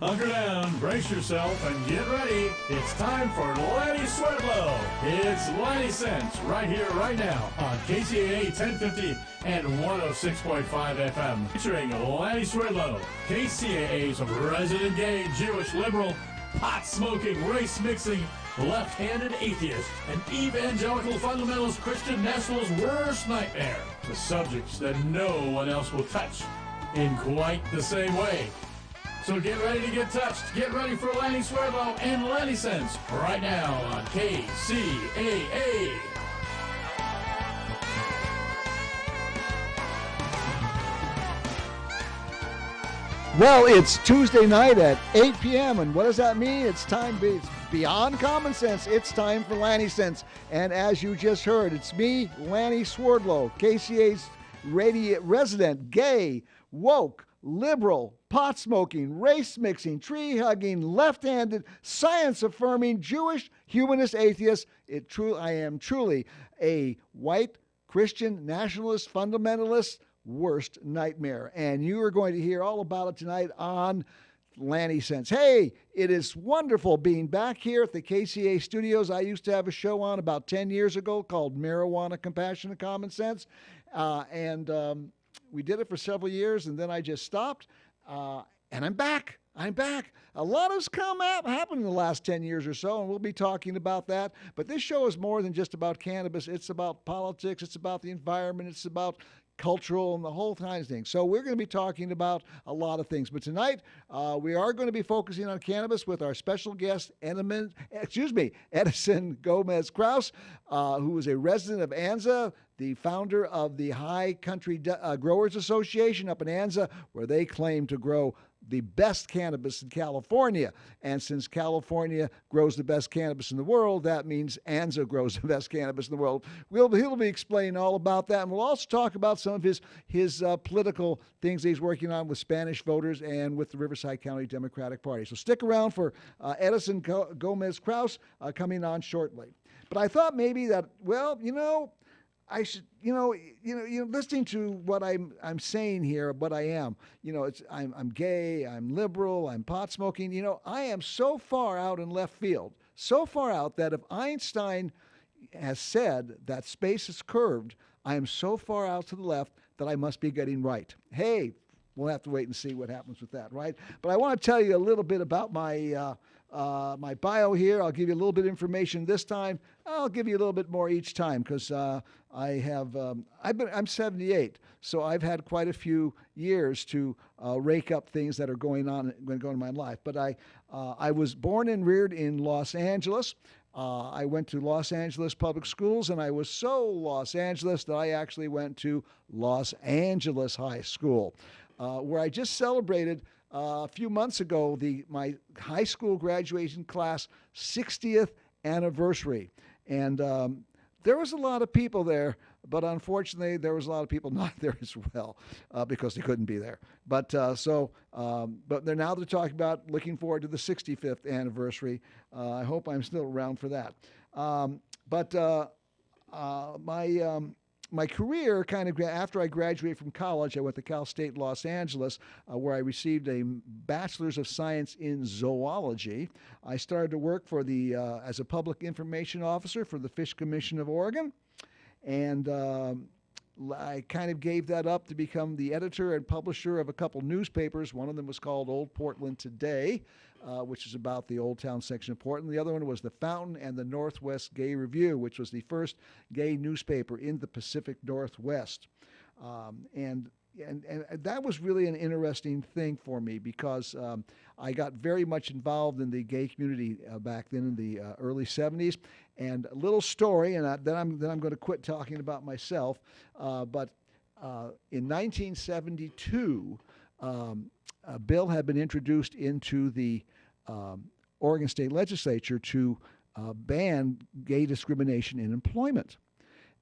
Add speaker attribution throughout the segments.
Speaker 1: Hunker down, brace yourself, and get ready. It's time for Lanny Swedlow. It's Lanny Sense right here, right now on KCAA 1050 and 106.5 FM. Featuring Lanny Swedlow, KCAA's resident gay, Jewish, liberal, pot-smoking, race-mixing, left-handed atheist, and evangelical fundamentalist Christian nationalist worst nightmare. The subjects that no one else will touch in quite the same way. So get ready to get touched. Get ready for Lanny Swedlow and Lanny Sense right now on KCAA.
Speaker 2: Well, it's Tuesday night at 8 p.m., and what does that mean? It's beyond common sense. It's time for Lanny Sense. And as you just heard, it's me, Lanny Swedlow, KCA's resident, gay, woke, liberal, pot-smoking, race-mixing, tree-hugging, left-handed, science-affirming, Jewish, humanist, atheist. I am truly a white, Christian, nationalist, fundamentalist, worst nightmare. And you are going to hear all about it tonight on Lanny Sense. Hey, it is wonderful being back here at the KCA studios. I used to have a show on about 10 years ago called Marijuana, Compassion, and Common Sense. We did it for several years, and then I just stopped, and I'm back. A lot has happened in the last 10 years or so, and we'll be talking about that. But this show is more than just about cannabis. It's about politics. It's about the environment. It's about cultural and the whole kind of thing. So we're going to be talking about a lot of things. But tonight, we are going to be focusing on cannabis with our special guest, Edison Gomez Kraus, who is a resident of Anza, the founder of the High Country Growers Association up in Anza, where they claim to grow the best cannabis in California. And since California grows the best cannabis in the world, that means Anza grows the best cannabis in the world. He'll be explaining all about that. And we'll also talk about some of his political things that he's working on with Spanish voters and with the Riverside County Democratic Party. So stick around for Edison Gomez Kraus coming on shortly. But I thought maybe that, I should, listening to what I'm saying here, what I am, I'm gay, I'm liberal, I'm pot smoking. I am so far out in left field, so far out that if Einstein has said that space is curved, I am so far out to the left that I must be getting right. Hey, we'll have to wait and see what happens with that, right? But I want to tell you a little bit about my bio here. I'll give you a little bit of information this time. I'll give you a little bit more each time because I'm 78, so I've had quite a few years to rake up things that are going on in my life. But I was born and reared in Los Angeles. I went to Los Angeles public schools, and I was so Los Angeles that I actually went to Los Angeles High School, where I just celebrated a few months ago my high school graduation class 60th anniversary. And there was a lot of people there, but unfortunately there was a lot of people not there as well because they couldn't be there. But they're talking about looking forward to the 65th anniversary. I hope I'm still around for that. My career after I graduated from college, I went to Cal State Los Angeles, where I received a Bachelor's of Science in Zoology. I started to work as a public information officer for the Fish Commission of Oregon, and I kind of gave that up to become the editor and publisher of a couple newspapers. One of them was called Old Portland Today, which is about the Old Town section of Portland. The other one was the Fountain and the Northwest Gay Review, which was the first gay newspaper in the Pacific Northwest. And that was really an interesting thing for me because I got very much involved in the gay community back then in the early 70s. And a little story, and then I'm going to quit talking about myself. But in 1972, a bill had been introduced into the Oregon State Legislature to ban gay discrimination in employment.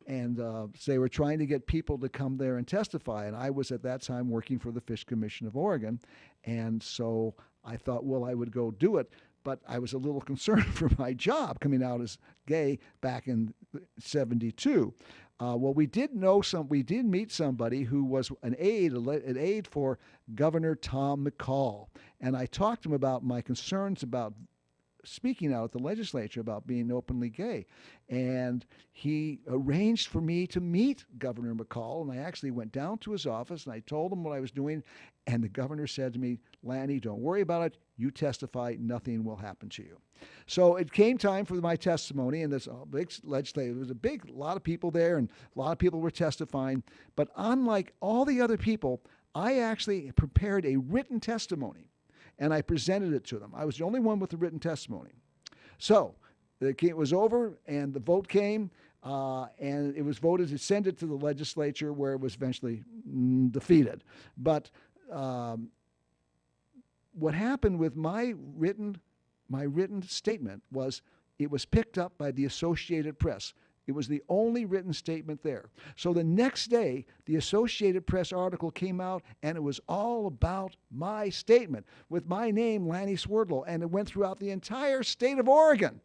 Speaker 2: And so they were trying to get people to come there and testify. And I was at that time working for the Fish Commission of Oregon. And so I thought, well, I would go do it. But I was a little concerned for my job coming out as gay back in 72. Well, we did meet somebody who was an aide for Governor Tom McCall, and I talked to him about my concerns about speaking out at the legislature about being openly gay. And he arranged for me to meet Governor McCall. And I actually went down to his office and I told him what I was doing. And the governor said to me, Lanny, don't worry about it. You testify, nothing will happen to you. So it came time for my testimony, and this big legislature, there was a lot of people there, and a lot of people were testifying. But unlike all the other people, I actually prepared a written testimony and I presented it to them. I was the only one with the written testimony. So it was over, and the vote came, and it was voted to send it to the legislature, where it was eventually defeated. But what happened with my written statement was it was picked up by the Associated Press. It was the only written statement there. So the next day, the Associated Press article came out, and it was all about my statement with my name, Lanny Swerdlow, and it went throughout the entire state of Oregon.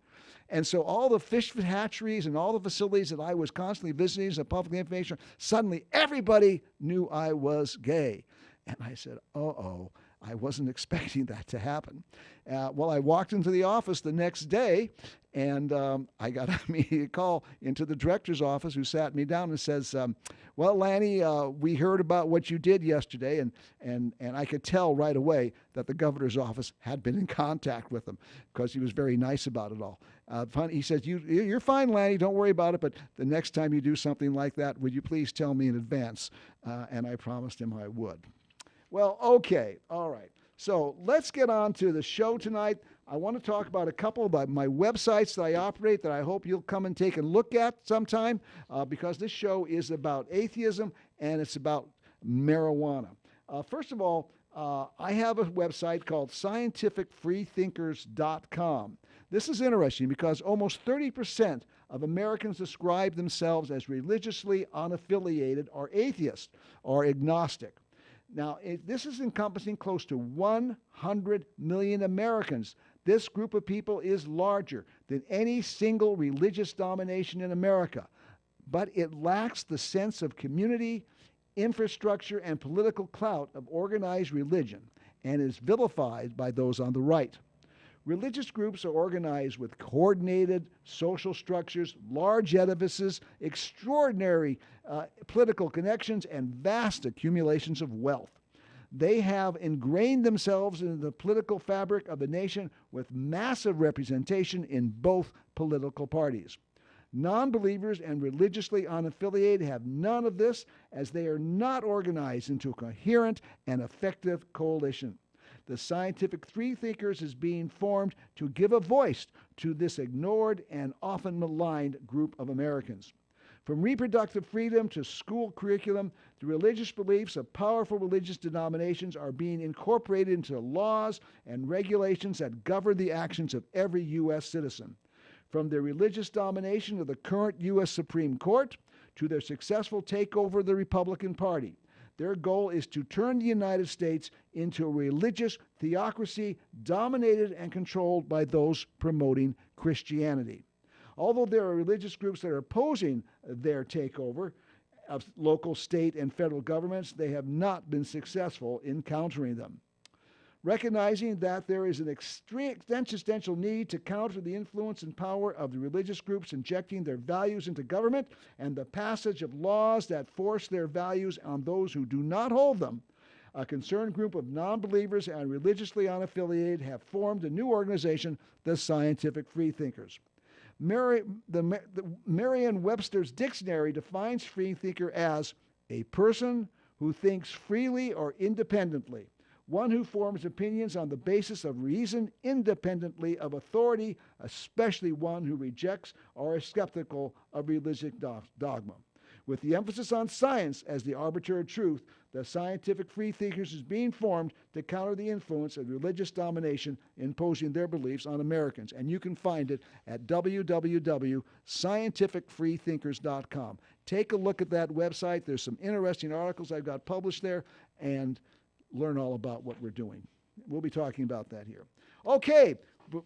Speaker 2: And so all the fish hatcheries and all the facilities that I was constantly visiting as a public information, suddenly everybody knew I was gay. And I said, uh-oh, I wasn't expecting that to happen. Well, I walked into the office the next day, and I got an immediate call into the director's office, who sat me down and says, well, Lanny, we heard about what you did yesterday, and I could tell right away that the governor's office had been in contact with him, because he was very nice about it all. He says, you're fine, Lanny, don't worry about it, but the next time you do something like that, would you please tell me in advance? And I promised him I would. Well, okay, all right. So let's get on to the show tonight. I want to talk about a couple of my websites that I operate that I hope you'll come and take a look at sometime, because this show is about atheism and it's about marijuana. First of all, I have a website called scientificfreethinkers.com. This is interesting because almost 30% of Americans describe themselves as religiously unaffiliated or atheist or agnostic. Now, this is encompassing close to 100 million Americans. This group of people is larger than any single religious domination in America, but it lacks the sense of community, infrastructure, and political clout of organized religion, and is vilified by those on the right. Religious groups are organized with coordinated social structures, large edifices, extraordinary political connections, and vast accumulations of wealth. They have ingrained themselves into the political fabric of the nation with massive representation in both political parties. Non-believers and religiously unaffiliated have none of this, as they are not organized into a coherent and effective coalition. The Scientific Freethinkers is being formed to give a voice to this ignored and often maligned group of Americans. From reproductive freedom to school curriculum, the religious beliefs of powerful religious denominations are being incorporated into laws and regulations that govern the actions of every U.S. citizen. From their religious domination of the current U.S. Supreme Court to their successful takeover of the Republican Party, their goal is to turn the United States into a religious theocracy dominated and controlled by those promoting Christianity. Although there are religious groups that are opposing their takeover of local, state, and federal governments, they have not been successful in countering them. Recognizing that there is an existential need to counter the influence and power of the religious groups injecting their values into government and the passage of laws that force their values on those who do not hold them, a concerned group of non-believers and religiously unaffiliated have formed a new organization, the Scientific Freethinkers. Merriam-Webster's dictionary defines freethinker as a person who thinks freely or independently, one who forms opinions on the basis of reason independently of authority, especially one who rejects or is skeptical of religious dogma. With the emphasis on science as the arbiter of truth, the Scientific Freethinkers is being formed to counter the influence of religious domination imposing their beliefs on Americans. And you can find it at www.scientificfreethinkers.com. Take a look at that website. There's some interesting articles I've got published there, and learn all about what we're doing. We'll be talking about that here. Okay,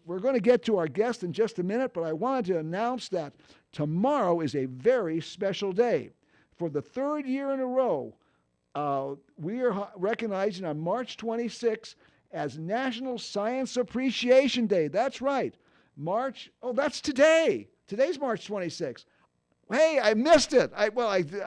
Speaker 2: we're going to get to our guest in just a minute, but I wanted to announce that tomorrow is a very special day. For the third year in a row, we are recognizing on March 26th as National Science Appreciation Day. That's right. That's today. Today's March 26th. Hey, I missed it. I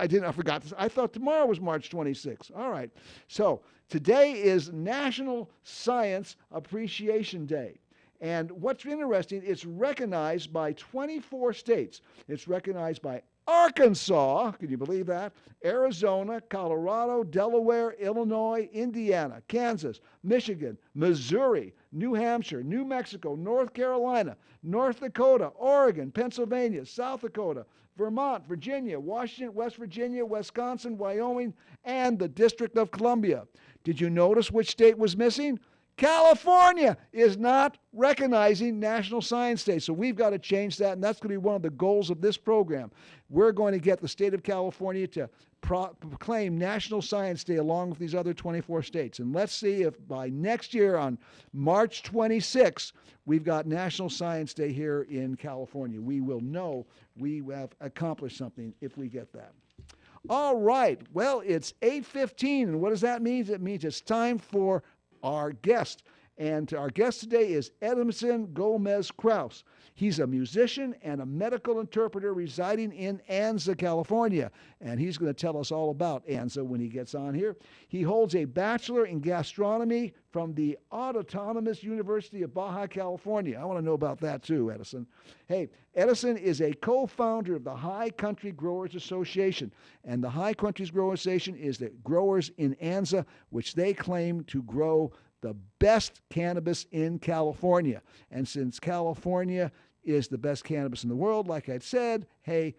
Speaker 2: didn't. I forgot this. I thought tomorrow was March 26th. All right. So today is National Science Appreciation Day. And what's interesting, it's recognized by 24 states. It's recognized by Arkansas, can you believe that? Arizona, Colorado, Delaware, Illinois, Indiana, Kansas, Michigan, Missouri, New Hampshire, New Mexico, North Carolina, North Dakota, Oregon, Pennsylvania, South Dakota, Vermont, Virginia, Washington, West Virginia, Wisconsin, Wyoming, and the District of Columbia. Did you notice which state was missing? California is not recognizing National Science Day. So we've got to change that, and that's going to be one of the goals of this program. We're going to get the state of California to proclaim National Science Day along with these other 24 states. And let's see if by next year on March 26th, we've got National Science Day here in California. We will know we have accomplished something if we get that. All right. Well, it's 8:15, and what does that mean? It means it's time for our guest. And our guest today is Edison Gomez Kraus. He's a musician and a medical interpreter residing in Anza, California. And he's going to tell us all about Anza when he gets on here. He holds a bachelor in gastronomy from the Autonomous University of Baja California. I want to know about that too, Edison. Hey, Edison is a co-founder of the High Country Growers Association. And the High Country Growers Association is the growers in Anza, which they claim to grow the best cannabis in California. And since California is the best cannabis in the world, like I said, hey,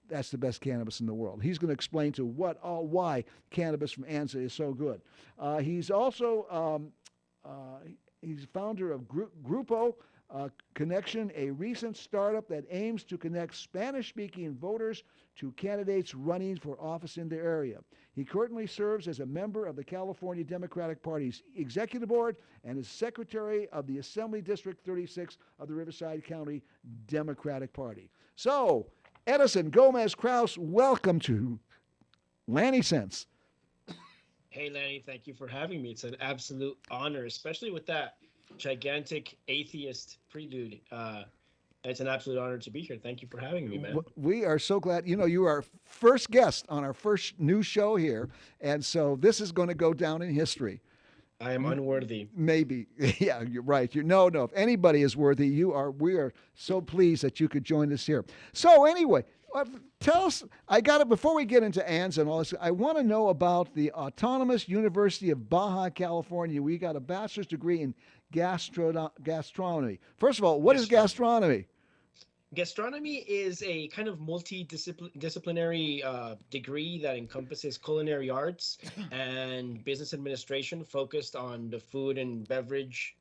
Speaker 2: that's the best cannabis in the world. He's going to explain to why cannabis from Anza is so good. He's also he's founder of Grupo Connection, a recent startup that aims to connect Spanish-speaking voters to candidates running for office in their area. He currently serves as a member of the California Democratic Party's executive board and is secretary of the Assembly District 36 of the Riverside County Democratic Party. So, Edison Gomez Kraus, welcome to Lanny Sense.
Speaker 3: Hey, Lanny, thank you for having me. It's an absolute honor, especially with that gigantic atheist prelude. It's an absolute honor to be here. Thank you for having me, man.
Speaker 2: We are so glad. You know, you are our first guest on our first new show here, and so this is going to go down in history.
Speaker 3: I am unworthy.
Speaker 2: Maybe. Yeah, you're right. No. If anybody is worthy, you are. We are so pleased that you could join us here. So anyway, tell us, I got it, before we get into Anza and all this, I want to know about the Autonomous University of Baja California. We got a bachelor's degree in gastronomy. First of all, what is gastronomy?
Speaker 3: Gastronomy is a kind of multidisciplinary degree that encompasses culinary arts and business administration focused on the food and beverage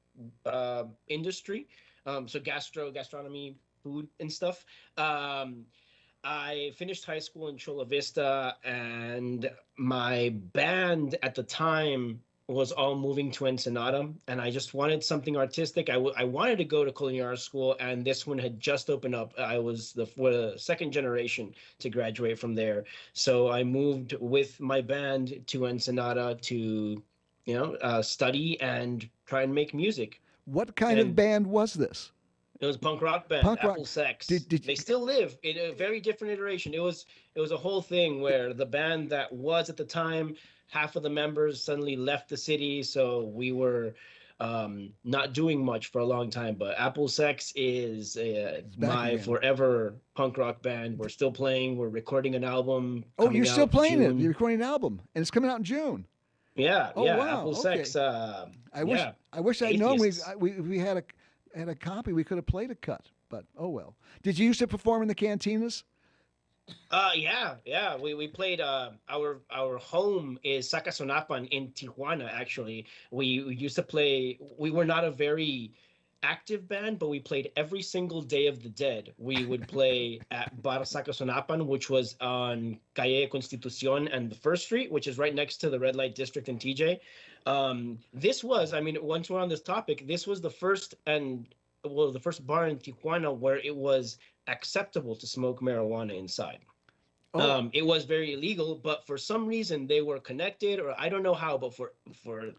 Speaker 3: industry. So gastronomy, food and stuff. I finished high school in Chula Vista, and my band at the time was all moving to Ensenada, and I just wanted something artistic. I wanted to go to culinary art school, and this one had just opened up. I was the second generation to graduate from there. So I moved with my band to Ensenada to, study and try and make music.
Speaker 2: What kind of band was this?
Speaker 3: It was a punk rock band, Apple Sex. They still live in a very different iteration. It was a whole thing where the band that was at the time, half of the members suddenly left the city, so we were not doing much for a long time. But Apple Sex is my forever punk rock band. We're still playing. We're recording an album.
Speaker 2: Oh, you're still playing it? You're recording an album, and it's coming out in June.
Speaker 3: Yeah,
Speaker 2: Wow.
Speaker 3: Apple Sex.
Speaker 2: I wish I'd known we had a copy. We could have played a cut, but oh well. Did you used to perform in the cantinas?
Speaker 3: Yeah. We played. Our home is Sacazonapan in Tijuana. Actually, we used to play. We were not a very active band, but we played every single Day of the Dead. We would play at Bar Sacazonapan, which was on Calle Constitucion and the First Street, which is right next to the red light district in TJ. This was, once we're on this topic, this was the first and the first bar in Tijuana where it was acceptable to smoke marijuana inside.
Speaker 2: Oh,
Speaker 3: It was very illegal, but for some reason they were connected, or I don't know how, but for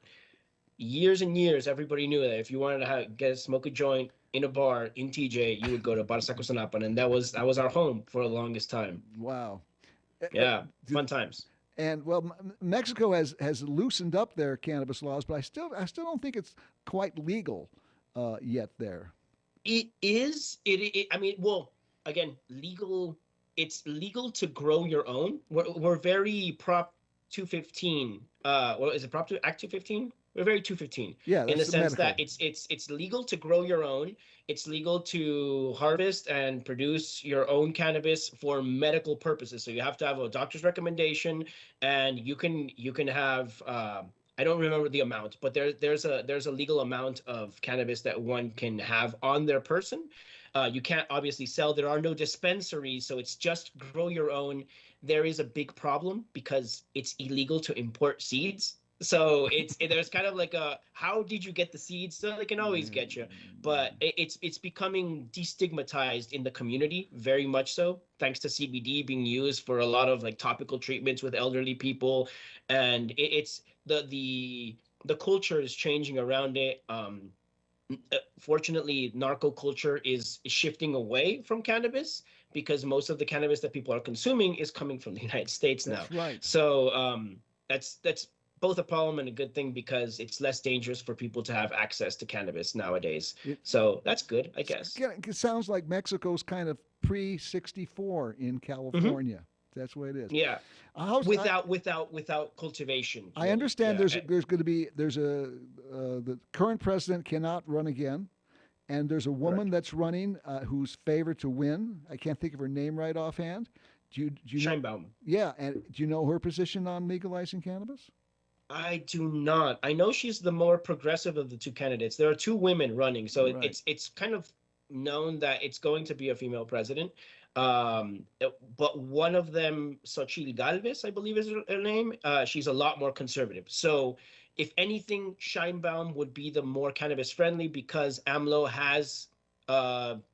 Speaker 3: years and years, everybody knew that if you wanted to smoke a joint in a bar in TJ, you would go to Bar Sacosanapan, and that was our home for the longest time.
Speaker 2: wow. Uh, uh,
Speaker 3: Yeah,
Speaker 2: did-
Speaker 3: fun times.
Speaker 2: and well, Mexico has loosened up their cannabis laws, but I still don't think it's quite legal yet there.
Speaker 3: It is. I mean, well, again, legal. It's legal to grow your own. We're very Prop 215. What is it? Prop 2 Act 215. We're very 215
Speaker 2: Yeah,
Speaker 3: in the
Speaker 2: that's the
Speaker 3: sense that
Speaker 2: medical.
Speaker 3: it's legal to grow your own. It's legal to harvest and produce your own cannabis for medical purposes. So you have to have a doctor's recommendation, and you can have. I don't remember the amount, but there's a legal amount of cannabis that one can have on their person. You can't obviously sell. There are no dispensaries, so it's just grow your own. There is a big problem because it's illegal to import seeds. So there's kind of like a, how did you get the seeds? So they can always get you, but it's becoming destigmatized in the community very much so, thanks to CBD being used for a lot of like topical treatments with elderly people, and it's the culture is changing around it. Fortunately, narco culture is shifting away from cannabis because most of the cannabis that people are consuming is coming from the United States now.
Speaker 2: That's right.
Speaker 3: So that's both a problem and a good thing because it's less dangerous for people to have access to cannabis nowadays.
Speaker 2: It,
Speaker 3: So that's good, I guess.
Speaker 2: it sounds like Mexico's kind of pre 64 in
Speaker 3: Hmm.
Speaker 2: California. That's the way it is.
Speaker 3: Yeah,
Speaker 2: How's,
Speaker 3: without cultivation,
Speaker 2: I
Speaker 3: really.
Speaker 2: understand
Speaker 3: Yeah.
Speaker 2: there's going to be there's a the current president cannot run again, and there's a woman
Speaker 3: Correct.
Speaker 2: that's running who's favored to win. I can't think of her name right offhand. Do you know?
Speaker 3: Scheinbaum.
Speaker 2: Yeah, and do you know her position on legalizing cannabis?
Speaker 3: I do not. I know she's the more progressive of the two candidates. There are two women running, so
Speaker 2: Right.
Speaker 3: it's kind of known that it's going to be a female president. But one of them, Xochitl Galvez, I believe is her name. She's a lot more conservative. So if anything, Scheinbaum would be the more cannabis friendly because AMLO has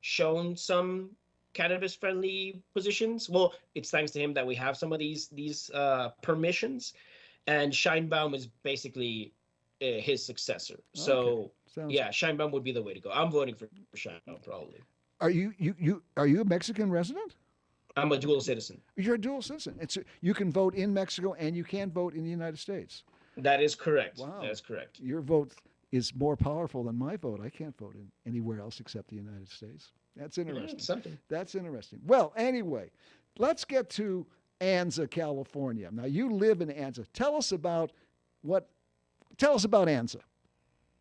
Speaker 3: shown some cannabis friendly positions. Well, it's thanks to him that we have some of these permissions, and Scheinbaum is basically his successor.
Speaker 2: Okay.
Speaker 3: So
Speaker 2: Sounds.
Speaker 3: yeah, Scheinbaum would be the way to go. I'm voting for Scheinbaum probably.
Speaker 2: Are you a Mexican resident?
Speaker 3: I'm a dual citizen.
Speaker 2: You're a dual citizen. You can vote in Mexico and you can vote in the United States.
Speaker 3: That is correct.
Speaker 2: Wow.
Speaker 3: That is correct.
Speaker 2: Your vote is more powerful than my vote. I can't vote in anywhere else except the United States. That's
Speaker 3: Yeah,
Speaker 2: interesting.
Speaker 3: it's something.
Speaker 2: That's interesting. Well, anyway, let's get to Anza, California. Now you live in Anza. What tell us about Anza.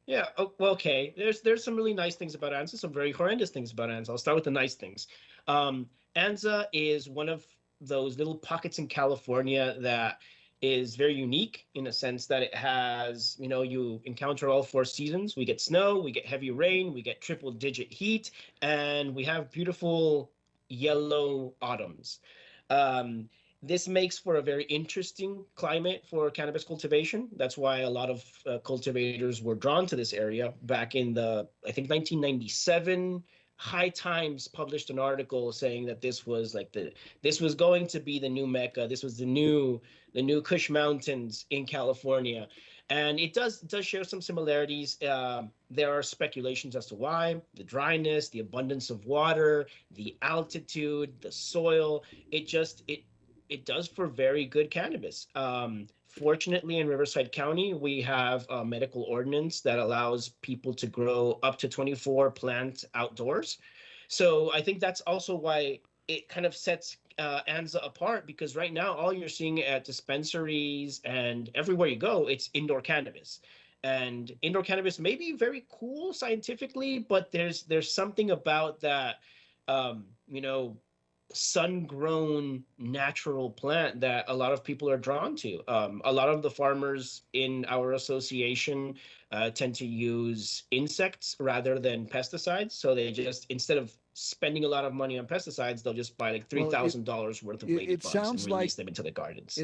Speaker 3: Yeah. Well, okay. There's some really nice things about Anza, some very horrendous things about Anza. I'll start with the nice things. Anza is one of those little pockets in California that is very unique in a sense that it has, you encounter all four seasons. We get snow, we get heavy rain, we get triple digit heat, and we have beautiful yellow autumns. Um, this makes for a very interesting climate for cannabis cultivation. That's why a lot of cultivators were drawn to this area back in I think, 1997. High Times published an article saying that this was going to be the new Mecca. This was the new Kush Mountains in California, and it does share some similarities. There are speculations as to why: the dryness, the abundance of water, the altitude, the soil. It does for very good cannabis. Fortunately, in Riverside County, we have a medical ordinance that allows people to grow up to 24 plants outdoors. So I think that's also why it kind of sets Anza apart, because right now all you're seeing at dispensaries and everywhere you go, it's indoor cannabis. And indoor cannabis may be very cool scientifically, but there's something about that, um, you know, sun-grown natural plant that a lot of people are drawn to. A lot of the farmers in our association tend to use insects rather than pesticides. So they just, instead of spending a lot of money on pesticides, they'll just buy like three
Speaker 2: Well,
Speaker 3: thousand dollars worth of
Speaker 2: it
Speaker 3: ladybugs and
Speaker 2: sounds like
Speaker 3: release them into the gardens.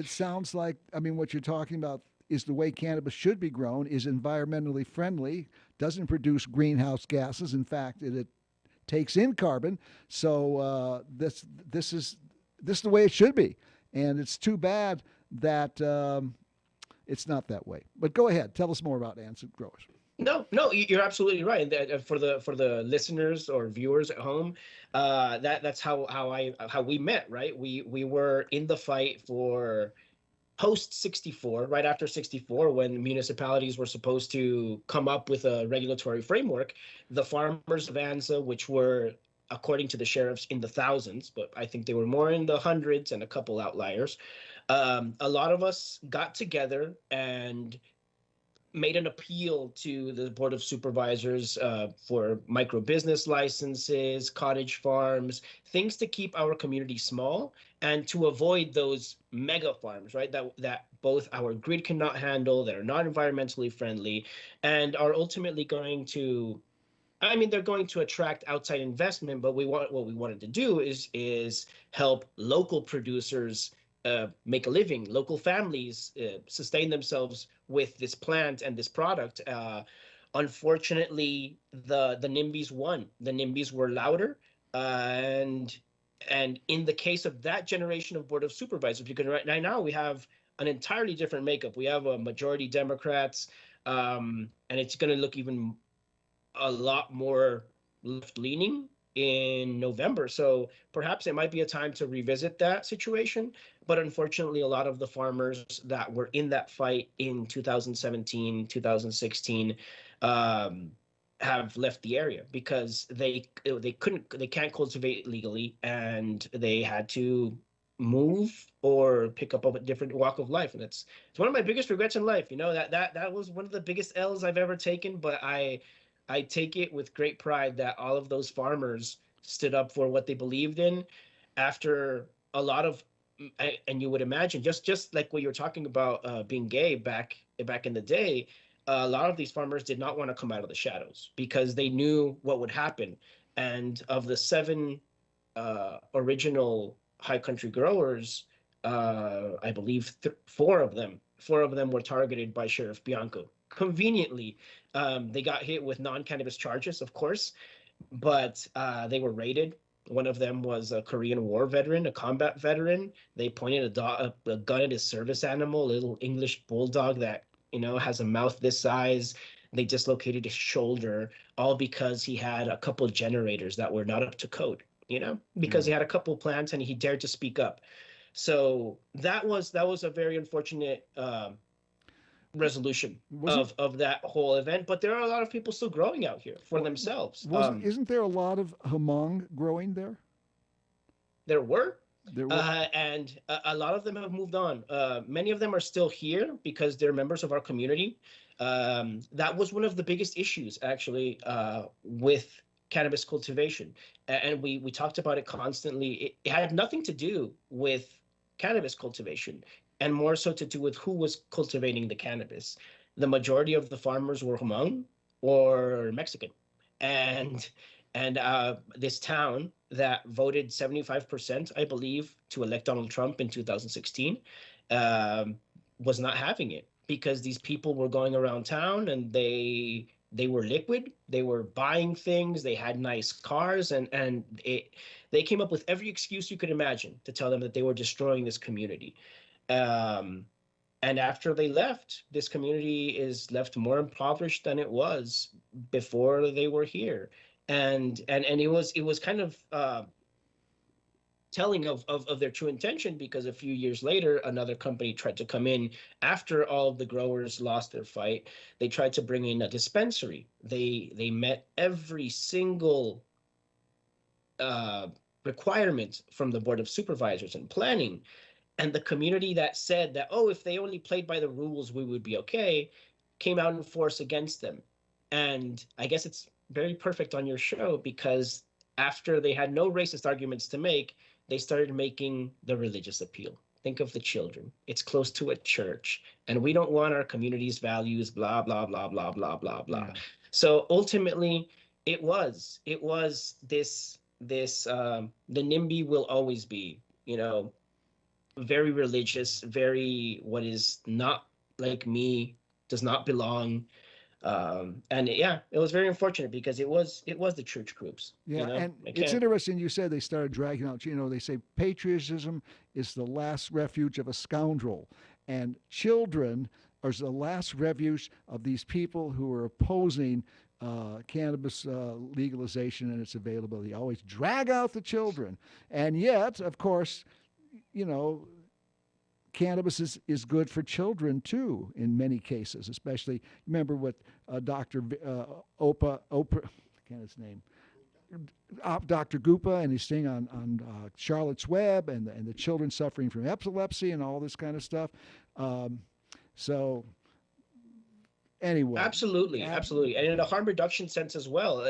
Speaker 2: I mean, what you're talking about is the way cannabis should be grown, is environmentally friendly, doesn't produce greenhouse gases. In fact, it takes in carbon. So this is the way it should be, and it's too bad that it's not that way. But go ahead, tell us more about ants and growers.
Speaker 3: No, you're absolutely right. And that, for the listeners or viewers at home, that's how we met, right? We were in the fight for post 64, right after 64, when municipalities were supposed to come up with a regulatory framework. The farmers of Anza, which were, according to the sheriffs, in the thousands, but I think they were more in the hundreds and a couple outliers. A lot of us got together and made an appeal to the Board of Supervisors for micro business licenses, cottage farms, things to keep our community small and to avoid those mega farms, right? That both our grid cannot handle, that are not environmentally friendly, and are ultimately going to, I mean, they're going to attract outside investment, but what we wanted to do is help local producers make a living, local families sustain themselves with this plant and this product. Unfortunately, the NIMBYs won. The NIMBYs were louder, and in the case of that generation of Board of Supervisors, because right now we have an entirely different makeup. We have a majority Democrats, and it's going to look even a lot more left-leaning in November. So perhaps it might be a time to revisit that situation. But unfortunately, a lot of the farmers that were in that fight in 2017, 2016, have left the area because they can't cultivate legally, and they had to move or pick up a different walk of life. And it's one of my biggest regrets in life. You know, that was one of the biggest L's I've ever taken, but I take it with great pride that all of those farmers stood up for what they believed in after a lot of, and you would imagine, just like what you were talking about, being gay back in the day, a lot of these farmers did not want to come out of the shadows because they knew what would happen. And of the seven original high country growers, I believe four of them were targeted by Sheriff Bianco. Conveniently, they got hit with non-cannabis charges, of course, but they were raided. One of them was a Korean War veteran, a combat veteran. They pointed a gun at his service animal, a little English bulldog that, has a mouth this size. They dislocated his shoulder, all because he had a couple of generators that were not up to code, because he had a couple of plants and he dared to speak up. So that was a very unfortunate resolution of that whole event. But there are a lot of people still growing out here for themselves.
Speaker 2: Isn't there a lot of hmong growing there?
Speaker 3: There were.
Speaker 2: There were.
Speaker 3: And a lot of them have moved on. Many of them are still here because they're members of our community. That was one of the biggest issues, actually, with cannabis cultivation. And we talked about it constantly. It had nothing to do with cannabis cultivation, and more so to do with who was cultivating the cannabis. The majority of the farmers were Hmong or Mexican. And this town that voted 75%, I believe, to elect Donald Trump in 2016, was not having it because these people were going around town and they were liquid, they were buying things, they had nice cars, and they came up with every excuse you could imagine to tell them that they were destroying this community. And after they left, this community is left more impoverished than it was before they were here. And it was kind of telling of their true intention, because a few years later, another company tried to come in after all of the growers lost their fight. They tried to bring in a dispensary. They met every single requirement from the Board of Supervisors and planning. And the community that said that, oh, if they only played by the rules, we would be okay, came out in force against them. And I guess it's very perfect on your show, because after they had no racist arguments to make, they started making the religious appeal. Think of the children. It's close to a church, and we don't want our community's values, blah, blah, blah, blah, blah, blah, blah. Yeah. So ultimately, it was this the NIMBY will always be, very religious, very what is not like me does not belong. And yeah, it was very unfortunate because it was the church groups.
Speaker 2: Yeah, and
Speaker 3: I
Speaker 2: it's
Speaker 3: can't.
Speaker 2: interesting you said they started dragging out, they say patriotism is the last refuge of a scoundrel, and children are the last refuge of these people who are opposing cannabis legalization and its availability. Always drag out the children. And yet, of course, you know, cannabis is good for children too in many cases, especially remember what Dr. Oprah, I can't his name, Dr. Gupa and his thing on Charlotte's Web and the children suffering from epilepsy and all this kind of stuff. Um, so anyway,
Speaker 3: Absolutely, absolutely, and in a harm reduction sense as well.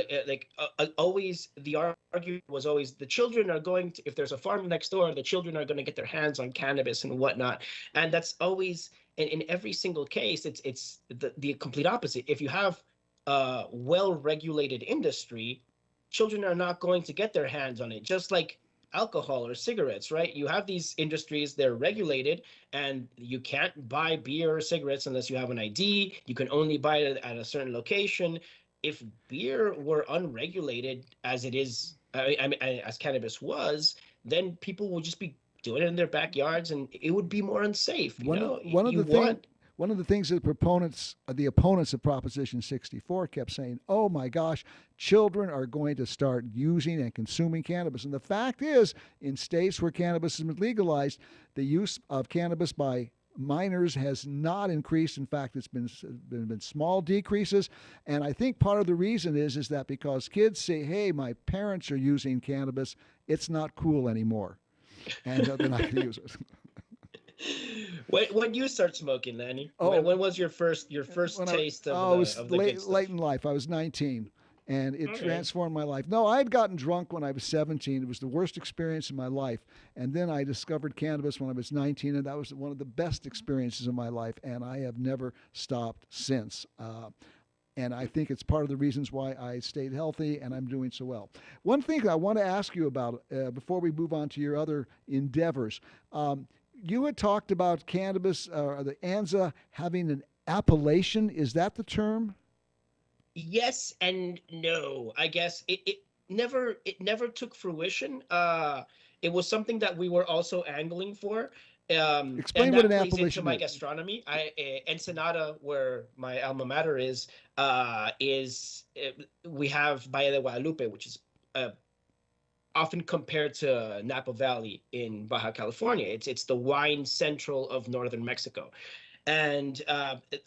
Speaker 3: Always, the argument was always the children are going to, if there's a farm next door, the children are going to get their hands on cannabis and whatnot, and that's always in every single case. It's the complete opposite. If you have a well-regulated industry, children are not going to get their hands on it. Just like alcohol or cigarettes, right? You have these industries, they're regulated, and you can't buy beer or cigarettes unless you have an ID. You can only buy it at a certain location. If beer were unregulated as it is, as cannabis was, then people would just be doing it in their backyards, and it would be more unsafe.
Speaker 2: one of one of
Speaker 3: You
Speaker 2: the thing
Speaker 3: want.
Speaker 2: one of the things that the opponents of Proposition 64 kept saying, "Oh my gosh, children are going to start using and consuming cannabis." And the fact is, in states where cannabis has been legalized, the use of cannabis by minors has not increased. In fact, it's been small decreases. And I think part of the reason is that because kids say, "Hey, my parents are using cannabis, it's not cool anymore," and they're not going to use it.
Speaker 3: When you start smoking, Lanny?
Speaker 2: Oh,
Speaker 3: When was your first
Speaker 2: when
Speaker 3: taste
Speaker 2: it
Speaker 3: of
Speaker 2: was
Speaker 3: of the good
Speaker 2: late
Speaker 3: stuff?
Speaker 2: in life. I was 19, and it
Speaker 3: Okay.
Speaker 2: transformed my life. No, I had gotten drunk when I was 17. It was the worst experience in my life. And then I discovered cannabis when I was 19, and that was one of the best experiences of my life. And I have never stopped since. And I think it's part of the reasons why I stayed healthy and I'm doing so well. One thing I want to ask you about before we move on to your other endeavors. You had talked about cannabis, the ANZA having an appellation. Is that the term?
Speaker 3: Yes and no. I guess it never took fruition. It was something that we were also angling for. And
Speaker 2: Explain what an
Speaker 3: that plays into
Speaker 2: appellation
Speaker 3: my
Speaker 2: is.
Speaker 3: gastronomy. Ensenada, where my alma mater is we have Valle de Guadalupe, which is uh, often compared to Napa Valley in Baja California. It's the wine central of northern Mexico. And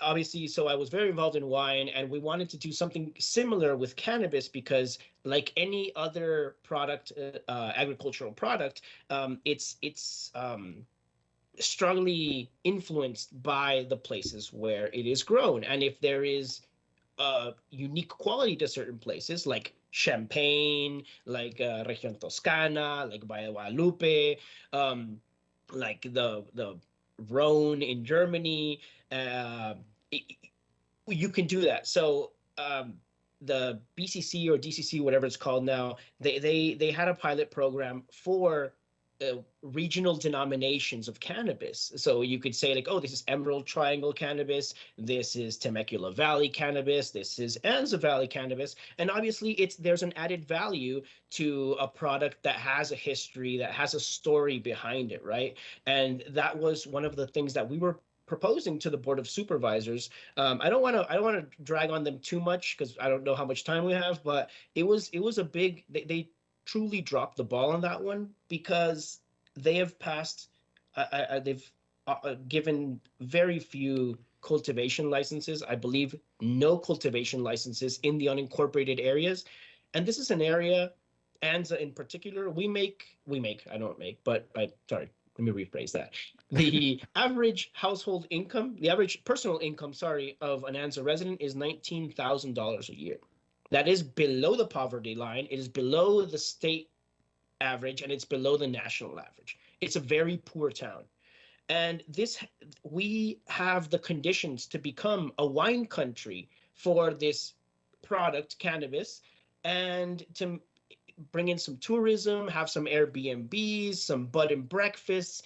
Speaker 3: obviously, so I was very involved in wine, and we wanted to do something similar with cannabis because, like any other product, agricultural product, it's strongly influenced by the places where it is grown. And if there is unique quality to certain places, like Champagne, like Región Toscana, like Valle Guadalupe, um, like the Rhone in Germany. Uh, it, you can do that. So the BCC or DCC, whatever it's called now, they had a pilot program for regional denominations of cannabis. So you could say like, oh, this is Emerald Triangle cannabis, this is Temecula Valley cannabis, this is Anza Valley cannabis, and obviously it's there's an added value to a product that has a history, that has a story behind it, right? And that was one of the things that we were proposing to the board of supervisors. I don't want to drag on them too much because I don't know how much time we have, but it was a big they truly dropped the ball on that one because they have passed they've given very few cultivation licenses. I believe no cultivation licenses in the unincorporated areas, and this is an area, Anza in particular, we make I don't make, but I sorry, let me rephrase that. The average household income, the average personal income, sorry, of an Anza resident is $19,000 a year. That is below the poverty line. It is below the state average, and it's below the national average. It's a very poor town. And this, we have the conditions to become a wine country for this product, cannabis, and to bring in some tourism, have some Airbnbs, some bud and breakfasts.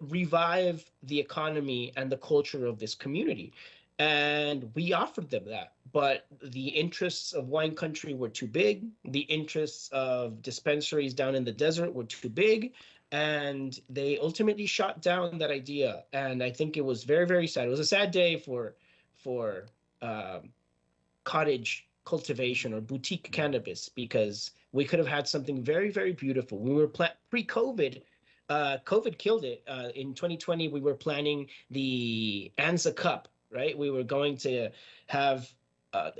Speaker 3: revive the economy and the culture of this community. And we offered them that. But the interests of wine country were too big. The interests of dispensaries down in the desert were too big. And they ultimately shot down that idea. And I think it was very, very sad. It was a sad day for cottage cultivation or boutique cannabis, because we could have had something very, very beautiful. We were pre-COVID. COVID killed it. In 2020, we were planning the Anza Cup, right? We were going to have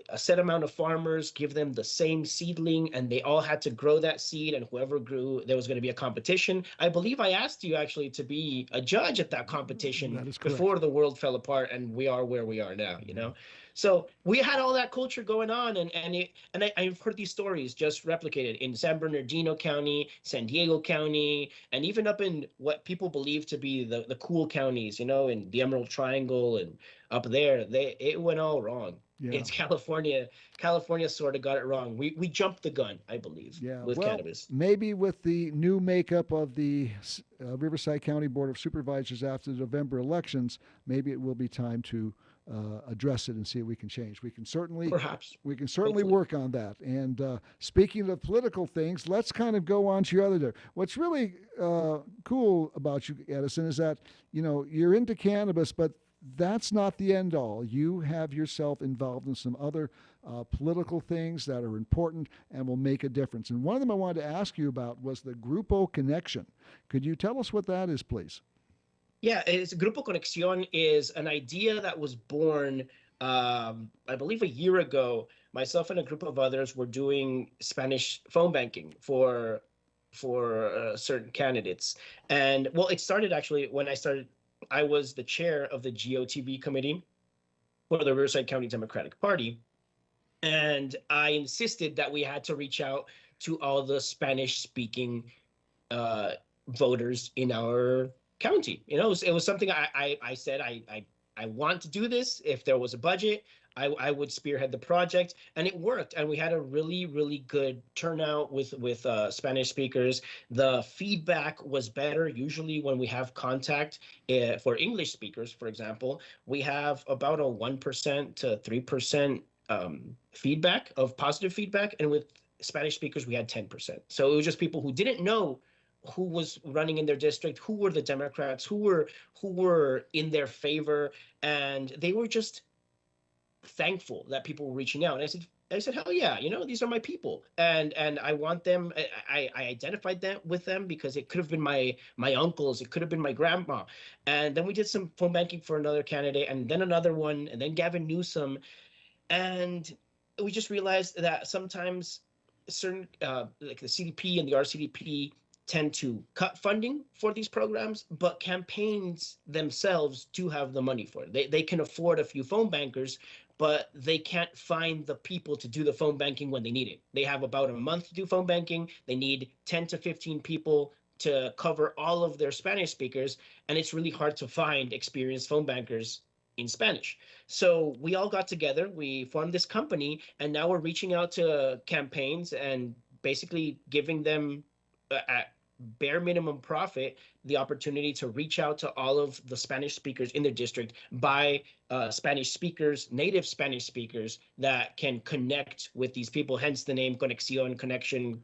Speaker 3: a set amount of farmers, give them the same seedling, and they all had to grow that seed. And whoever grew, there was going to be a competition. I believe I asked you actually to be a judge at that competition
Speaker 2: That is correct.
Speaker 3: before the world fell apart, and we are where we are now. You know, so we had all that culture going on, and I've heard these stories just replicated in San Bernardino County, San Diego County, and even up in what people believe to be the cool counties, you know, in the Emerald Triangle and up there. It went all wrong.
Speaker 2: Yeah.
Speaker 3: It's California. California sort of got it wrong. We jumped the gun, I believe,
Speaker 2: Yeah,
Speaker 3: with
Speaker 2: well,
Speaker 3: cannabis.
Speaker 2: maybe with the new makeup of the Riverside County Board of Supervisors after the November elections, maybe it will be time to address it and see if we can change.
Speaker 3: Perhaps.
Speaker 2: We can certainly
Speaker 3: Hopefully.
Speaker 2: work on that. And speaking of political things, let's kind of go on to your other. What's really cool about you, Edison, is that you're into cannabis, but that's not the end all. You have yourself involved in some other political things that are important and will make a difference. And one of them I wanted to ask you about was the Grupo Connection. Could you tell us what that is, please?
Speaker 3: Yeah, it's Grupo Conexión is an idea that was born, I believe, a year ago. Myself and a group of others were doing Spanish phone banking for certain candidates. And well, it started actually when I started. I was the chair of the GOTB committee for the Riverside County Democratic Party. And I insisted that we had to reach out to all the Spanish-speaking voters in our county. You know, it was something I said I want to do this. If there was a budget, I would spearhead the project, and it worked. And we had a really, really good turnout with Spanish speakers. The feedback was better. Usually when we have contact for English speakers, for example, we have about a 1% to 3% feedback of positive feedback. And with Spanish speakers, we had 10%. So it was just people who didn't know who was running in their district, who were the Democrats, who were in their favor, and they were just thankful that people were reaching out. And I said, hell yeah, these are my people, and I want them. I identified them with them because it could have been my uncles, it could have been my grandma. And then we did some phone banking for another candidate, and then another one, and then Gavin Newsom, and we just realized that sometimes certain like the CDP and the RCDP tend to cut funding for these programs, but campaigns themselves do have the money for it. They can afford a few phone bankers, but they can't find the people to do the phone banking when they need it. They have about a month to do phone banking. They need 10 to 15 people to cover all of their Spanish speakers, and it's really hard to find experienced phone bankers in Spanish. So we all got together, we formed this company, and now we're reaching out to campaigns and basically giving them at bare minimum profit the opportunity to reach out to all of the Spanish speakers in their district by Spanish speakers, native Spanish speakers that can connect with these people, hence the name Conexión, connection,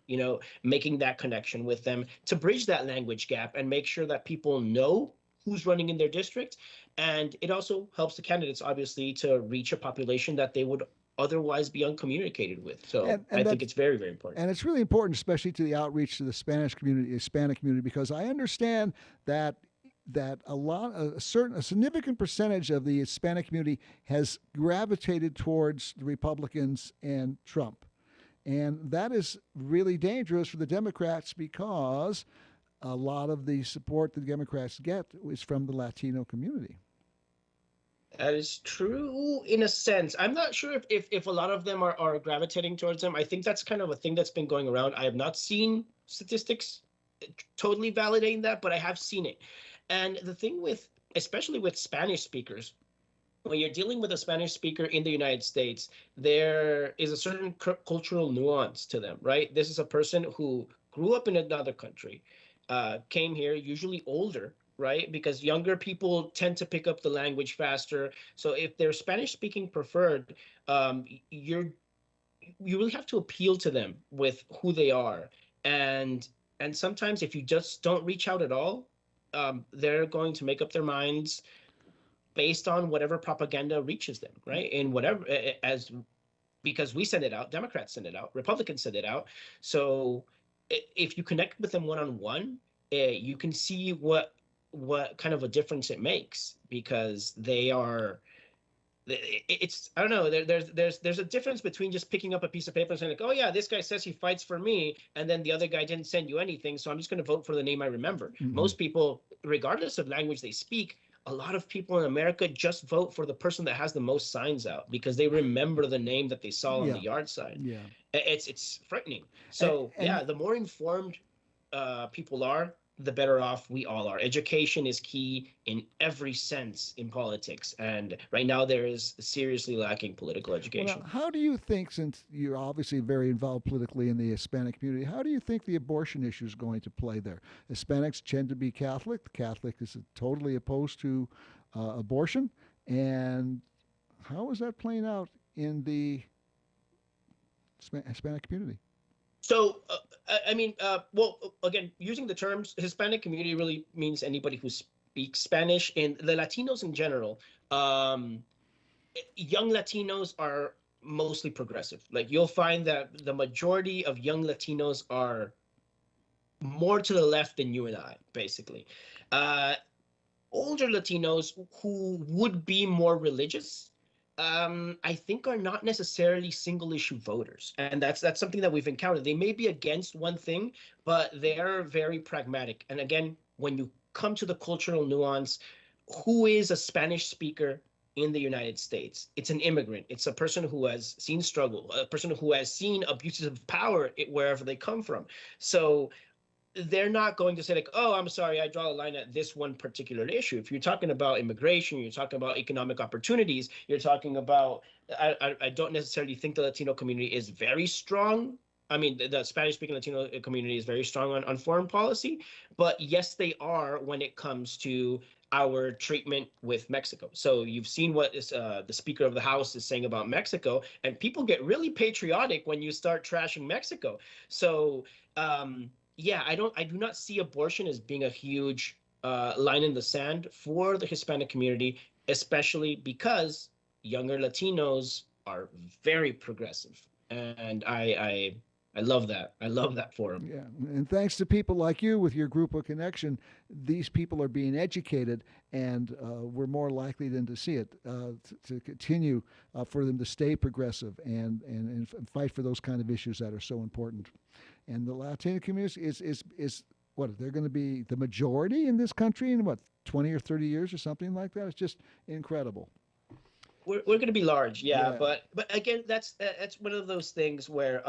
Speaker 3: making that connection with them to bridge that language gap and make sure that people know who's running in their district. And it also helps the candidates, obviously, to reach a population that they would otherwise be uncommunicated with. So I think it's very, very important.
Speaker 2: And it's really important, especially to the outreach to the Spanish community, Hispanic community, because I understand that a significant percentage of the Hispanic community has gravitated towards the Republicans and Trump. And that is really dangerous for the Democrats because a lot of the support the Democrats get is from the Latino community.
Speaker 3: That is true in a sense. I'm not sure if a lot of them are gravitating towards them. I think that's kind of a thing that's been going around. I have not seen statistics totally validating that, but I have seen it. And the thing especially with Spanish speakers, when you're dealing with a Spanish speaker in the United States, there is a certain cultural nuance to them, right? This is a person who grew up in another country, came here, usually older, right? Because younger people tend to pick up the language faster. So if they're Spanish speaking preferred, you're you really have to appeal to them with who they are. And and sometimes if you just don't reach out at all, they're going to make up their minds based on whatever propaganda reaches them, right? And whatever as because we send it out, Democrats send it out, Republicans send it out. So if you connect with them one on one, you can see what kind of a difference it makes because they are it's I don't know there's a difference between just picking up a piece of paper and saying like, oh yeah, this guy says he fights for me, and then the other guy didn't send you anything, so I'm just going to vote for the name I remember. Most people, regardless of language they speak, a lot of people in America just vote for the person that has the most signs out because they remember the name that they saw on the yard sign. It's frightening. So yeah, the more informed people are, the better off we all are. Education is key in every sense in politics, and right now there is seriously lacking political education.
Speaker 2: Well, now, how do you think, since you're obviously very involved politically in the Hispanic community, how do you think the abortion issue is going to play there? Hispanics tend to be Catholic. The Catholic is totally opposed to abortion, and how is that playing out in the Hispanic community?
Speaker 3: So, I mean, well, again, using the terms Hispanic community really means anybody who speaks Spanish. And the Latinos in general, young Latinos are mostly progressive. Like you'll find that the majority of young Latinos are more to the left than you and I, basically. Older Latinos who would be more religious, I think are not necessarily single issue voters. And that's something that we've encountered. They may be against one thing, but they're very pragmatic. And again, when you come to the cultural nuance, who is a Spanish speaker in the United States? It's an immigrant. It's a person who has seen struggle, a person who has seen abuses of power wherever they come from. So they're not going to say like, oh, I'm sorry, I draw a line at this one particular issue. If you're talking about immigration, you're talking about economic opportunities, you're talking about, I don't necessarily think the Latino community is very strong. I mean, the Spanish-speaking Latino community is very strong on foreign policy, but yes, they are when it comes to our treatment with Mexico. So you've seen what is, the Speaker of the House is saying about Mexico, and people get really patriotic when you start trashing Mexico. So, yeah, I do not see abortion as being a huge line in the sand for the Hispanic community, especially because younger Latinos are very progressive, and I love that. I love that for them.
Speaker 2: Yeah, and thanks to people like you with your group of connection, these people are being educated, and we're more likely than to see it to continue for them to stay progressive and fight for those kind of issues that are so important. And the Latino community is what, they're going to be the majority in this country in what, 20 or 30 years or something like that. It's just incredible.
Speaker 3: We're going to be large, yeah. But again, that's one of those things where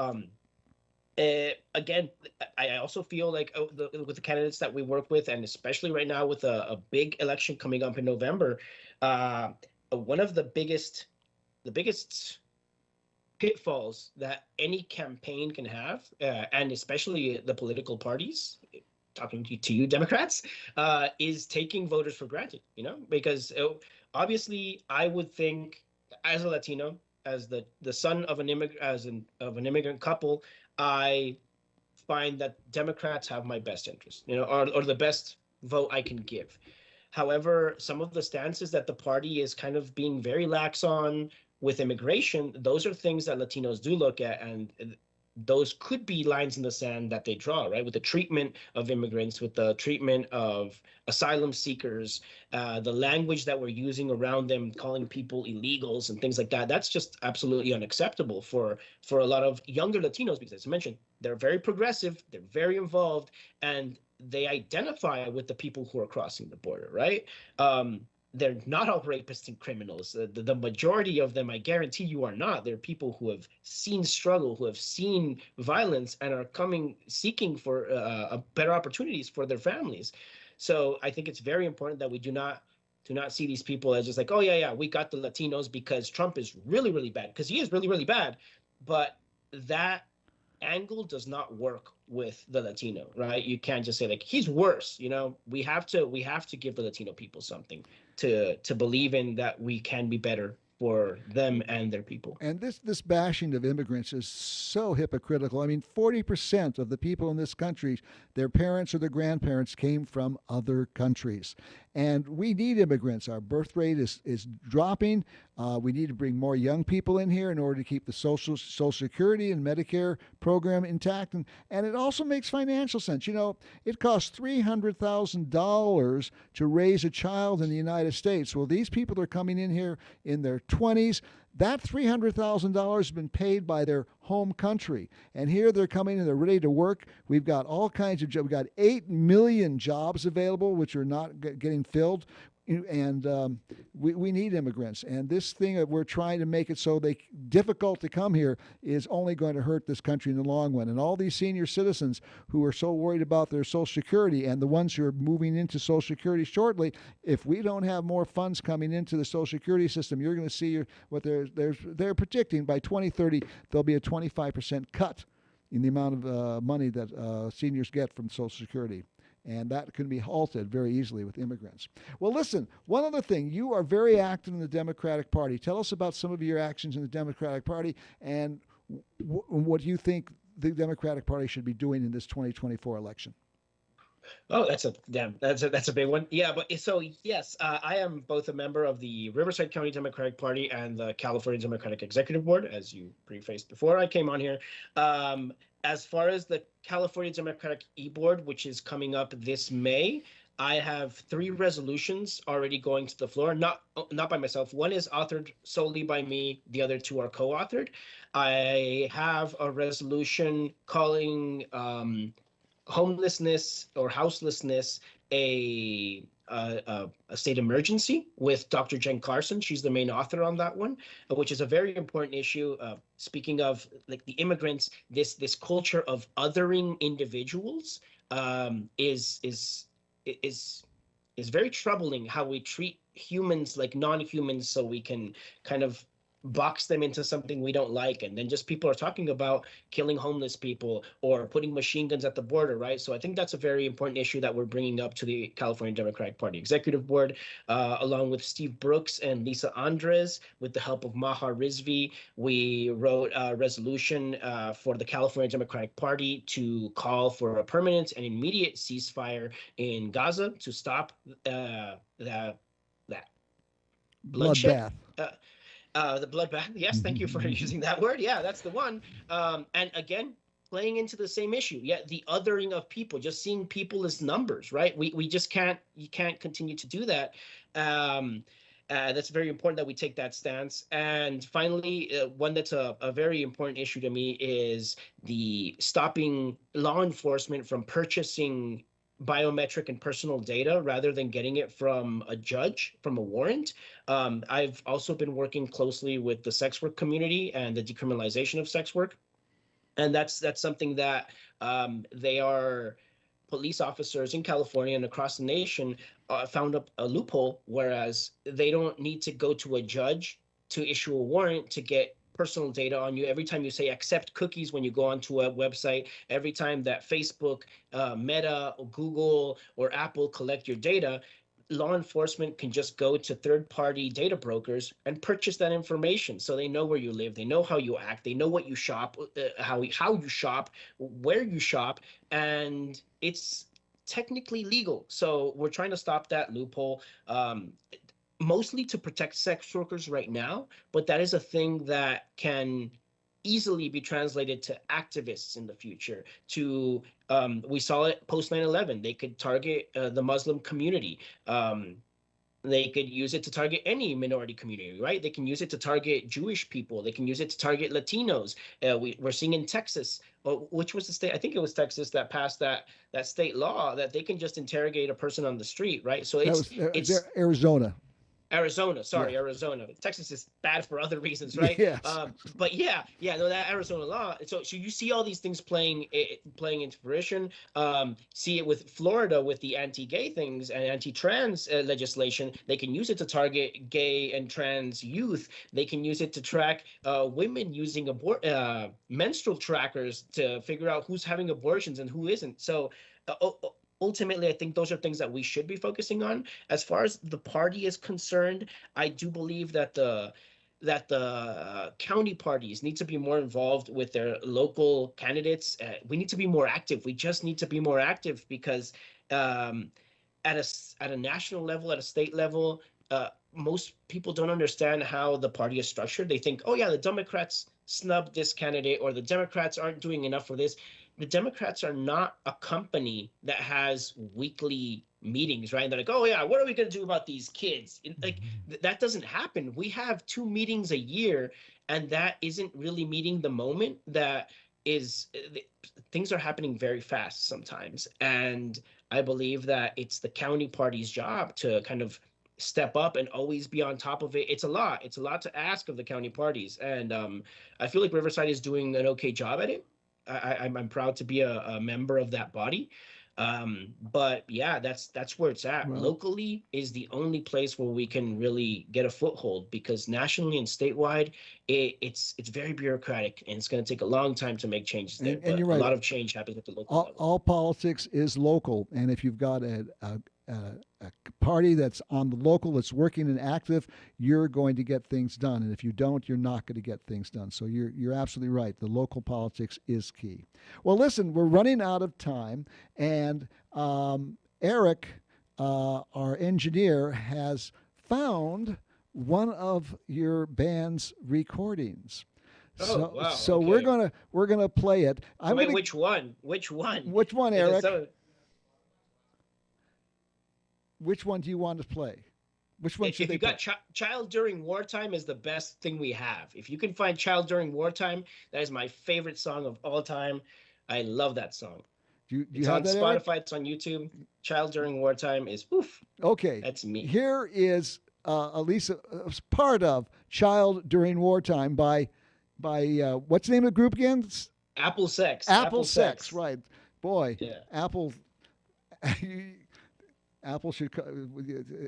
Speaker 3: again, I also feel like with the candidates that we work with, and especially right now with a big election coming up in November, one of the biggest pitfalls that any campaign can have, and especially the political parties, talking to you Democrats, is taking voters for granted, because obviously I would think as a Latino, as the son of an immigrant couple, I find that Democrats have my best interest, or the best vote I can give. However, some of the stances that the party is kind of being very lax on with immigration, those are things that Latinos do look at, and those could be lines in the sand that they draw, right? With the treatment of immigrants, with the treatment of asylum seekers, the language that we're using around them, calling people illegals and things like that. That's just absolutely unacceptable for a lot of younger Latinos, because as I mentioned, they're very progressive, they're very involved, and they identify with the people who are crossing the border, right? They're not all rapists and criminals. The majority of them, I guarantee you, are not. They're people who have seen struggle, who have seen violence, and are seeking for better opportunities for their families. So I think it's very important that we do not see these people as just like, oh yeah, we got the Latinos because Trump is really, really bad, because he is really, really bad. But that angle does not work with the Latino, right? You can't just say like he's worse. We have to give the Latino people something to believe in, that we can be better for them and their people.
Speaker 2: And this bashing of immigrants is so hypocritical. I mean, 40% of the people in this country, their parents or their grandparents came from other countries. And we need immigrants. Our birth rate is dropping. We need to bring more young people in here in order to keep the Social Security and Medicare program intact. And it also makes financial sense. It costs $300,000 to raise a child in the United States. Well, these people are coming in here in their 20s. That $300,000 has been paid by their home country. And here they're coming and they're ready to work. We've got all kinds of jobs. We've got 8 million jobs available, which are not getting filled. And we need immigrants. And this thing that we're trying to make it so they difficult to come here is only going to hurt this country in the long run. And all these senior citizens who are so worried about their Social Security, and the ones who are moving into Social Security shortly, if we don't have more funds coming into the Social Security system, you're going to see what they're predicting by 2030 there'll be a 25% cut in the amount of money that seniors get from Social Security. And that can be halted very easily with immigrants. Well, listen, one other thing. You are very active in the Democratic Party. Tell us about some of your actions in the Democratic Party and what you think the Democratic Party should be doing in this 2024 election.
Speaker 3: Oh, that's a big one. Yeah, but so yes, I am both a member of the Riverside County Democratic Party and the California Democratic Executive Board, as you prefaced before I came on here. As far as the California Democratic E-Board, which is coming up this May, I have 3 resolutions already going to the floor, not by myself. One is authored solely by me. The other 2 are co-authored. I have a resolution calling homelessness or houselessness a state emergency with Dr. Jen Carson. She's the main author on that one, which is a very important issue. Speaking of like the immigrants, this culture of othering individuals is very troubling. How we treat humans like non-humans, so we can kind of box them into something we don't like. And then just people are talking about killing homeless people or putting machine guns at the border, right? So I think that's a very important issue that we're bringing up to the California Democratic Party Executive Board, along with Steve Brooks and Lisa Andres. With the help of Maha Rizvi, we wrote a resolution for the California Democratic Party to call for a permanent and immediate ceasefire in Gaza to stop that bloodshed.
Speaker 2: Bloodbath.
Speaker 3: The bloodbath. Yes, thank you for using that word. Yeah, that's the one. And again, playing into the same issue. Yeah, the othering of people, just seeing people as numbers, right? We just can't. You can't continue to do that. That's very important that we take that stance. And finally, one that's a very important issue to me is the stopping law enforcement from purchasing biometric and personal data rather than getting it from a judge, from a warrant. I've also been working closely with the sex work community and the decriminalization of sex work. And that's something that they are police officers in California and across the nation found a loophole, whereas they don't need to go to a judge to issue a warrant to get personal data on you. Every time you say accept cookies when you go onto a website, every time that Facebook, Meta, or Google, or Apple collect your data, law enforcement can just go to third-party data brokers and purchase that information. So they know where you live, they know how you act, they know what you shop, how you shop, where you shop, and it's technically legal. So we're trying to stop that loophole. Mostly to protect sex workers right now, but that is a thing that can easily be translated to activists in the future. We saw it post 9/11. They could target the Muslim community. They could use it to target any minority community, right? They can use it to target Jewish people. They can use it to target Latinos. We're seeing in Texas, which was the state, I think it was Texas, that passed that state law that they can just interrogate a person on the street, right? So it's
Speaker 2: Arizona.
Speaker 3: Arizona, sorry,
Speaker 2: Yeah.
Speaker 3: Arizona. Texas is bad for other reasons, right?
Speaker 2: Yes.
Speaker 3: But yeah, no, that Arizona law. So you see all these things playing into fruition. See it with Florida with the anti-gay things and anti-trans legislation. They can use it to target gay and trans youth. They can use it to track women using menstrual trackers to figure out who's having abortions and who isn't. So. Ultimately, I think those are things that we should be focusing on. As far as the party is concerned, I do believe that the county parties need to be more involved with their local candidates. We need to be more active. We just need to be more active because um, at a national level, at a state level, most people don't understand how the party is structured. They think, oh yeah, the Democrats snubbed this candidate, or the Democrats aren't doing enough for this. The Democrats are not a company that has weekly meetings, right? And they're like, oh yeah, what are we going to do about these kids? Like that doesn't happen. We have 2 meetings a year, and that isn't really meeting the moment. That is, things are happening very fast sometimes, and I believe that it's the county party's job to kind of step up and always be on top of it. It's a lot. It's a lot to ask of the county parties, and I feel like Riverside is doing an okay job at it. I'm proud to be a member of that body. But yeah, that's where it's at.
Speaker 2: Well,
Speaker 3: Locally is the only place where we can really get a foothold, because nationally and statewide, it's very bureaucratic, and it's going to take a long time to make changes there.
Speaker 2: and
Speaker 3: But
Speaker 2: you're
Speaker 3: a
Speaker 2: right.
Speaker 3: lot of change happens at the local level.
Speaker 2: All politics is local, and if you've got a party that's on the local, that's working and active, you're going to get things done. And if you don't, you're not going to get things done. So you're absolutely right. The local politics is key. Well, listen, we're running out of time, and Eric, our engineer, has found one of your band's recordings.
Speaker 3: Oh, wow.
Speaker 2: So
Speaker 3: Okay.
Speaker 2: we're gonna play it.
Speaker 3: Wait, which one? Which one?
Speaker 2: Which one,
Speaker 3: Is it
Speaker 2: Eric?
Speaker 3: some-
Speaker 2: Which one do you want to play? Which one should
Speaker 3: if
Speaker 2: they
Speaker 3: you
Speaker 2: play?
Speaker 3: got Child During Wartime is the best thing we have. If you can find Child During Wartime, that is my favorite song of all time. I love that song.
Speaker 2: Do you
Speaker 3: It's
Speaker 2: have
Speaker 3: on
Speaker 2: that, Eric?
Speaker 3: Spotify, it's on YouTube. Child During Wartime is woof.
Speaker 2: Okay.
Speaker 3: That's me.
Speaker 2: Here is Elisa, part of "Child During Wartime" by what's the name of the group again?
Speaker 3: Apple Sex.
Speaker 2: Apple Sex, right? Boy,
Speaker 3: Yeah.
Speaker 2: Apple. Apple should